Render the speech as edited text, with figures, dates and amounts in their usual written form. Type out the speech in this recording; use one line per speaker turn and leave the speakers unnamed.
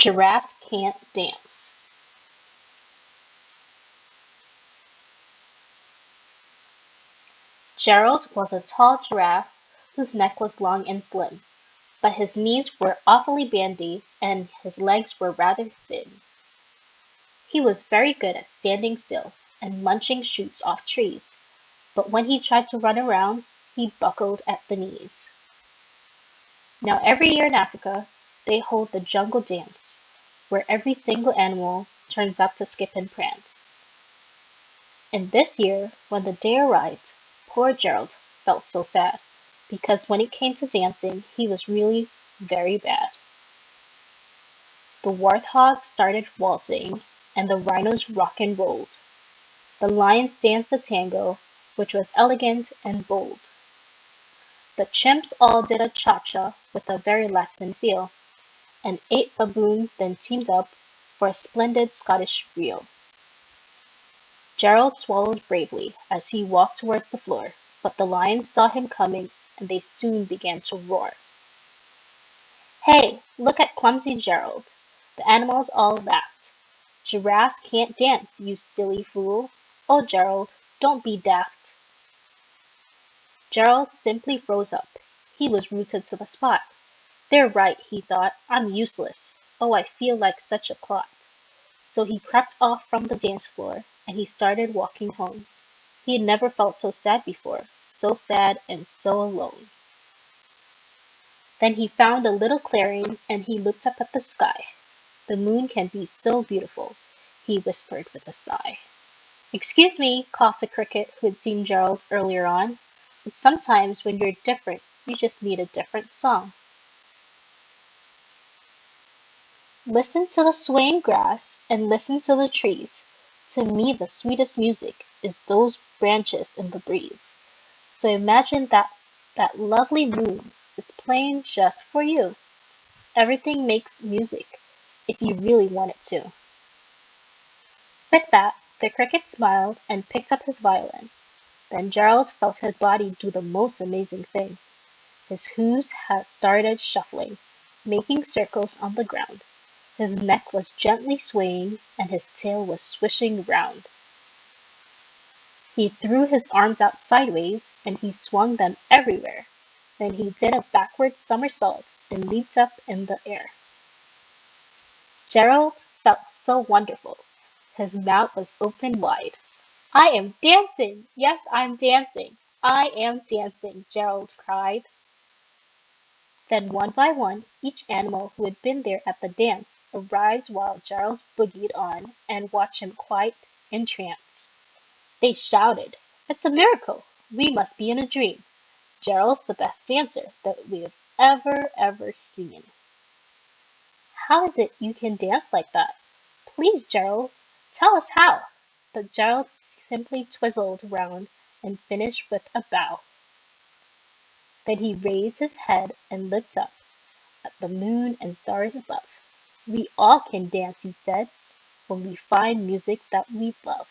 Giraffes Can't Dance. Gerald was a tall giraffe whose neck was long and slim, but his knees were awfully bandy and his legs were rather thin. He was very good at standing still and munching shoots off trees, but when he tried to run around, he buckled at the knees. Now every year in Africa, they hold the jungle dance, where every single animal turns out to skip and prance. And this year, when the day arrived, poor Gerald felt so sad, because when it came to dancing, he was really very bad. The warthog started waltzing, and the rhinos rock and rolled. The lions danced a tango, which was elegant and bold. The chimps all did a cha-cha with a very Latin feel, and 8 baboons then teamed up for a splendid Scottish reel. Gerald swallowed bravely as he walked towards the floor, but the lions saw him coming and they soon began to roar. Hey, look at clumsy Gerald. The animals all laughed. Giraffes can't dance, you silly fool. Oh, Gerald, don't be daft. Gerald simply froze up. He was rooted to the spot. They're right, he thought. I'm useless. Oh, I feel like such a clot. So he crept off from the dance floor and he started walking home. He had never felt so sad before, so sad and so alone. Then he found a little clearing and he looked up at the sky. The moon can be so beautiful, he whispered with a sigh. Excuse me, coughed a cricket who had seen Gerald earlier on. But sometimes when you're different, you just need a different song. Listen to the swaying grass and listen to the trees. To me the sweetest music is those branches in the breeze. So imagine that lovely moon is playing just for you. Everything makes music if you really want it to. With that, the cricket smiled and picked up his violin. Then Gerald felt his body do the most amazing thing. His hooves had started shuffling, making circles on the ground. His neck was gently swaying and his tail was swishing round. He threw his arms out sideways and he swung them everywhere. Then he did a backward somersault and leaped up in the air. Gerald felt so wonderful. His mouth was open wide. I am dancing! Yes, I'm dancing! I am dancing! Gerald cried. Then one by one, each animal who had been there at the dance arrived while Giles boogied on and watched him quite entranced. They shouted, It's a miracle! We must be in a dream. Gerald's the best dancer that we have ever seen. How is it you can dance like that? Please, Gerald, tell us how. But Gerald simply twizzled round and finished with a bow. Then he raised his head and looked up at the moon and stars above. We all can dance, he said, when we find music that we love.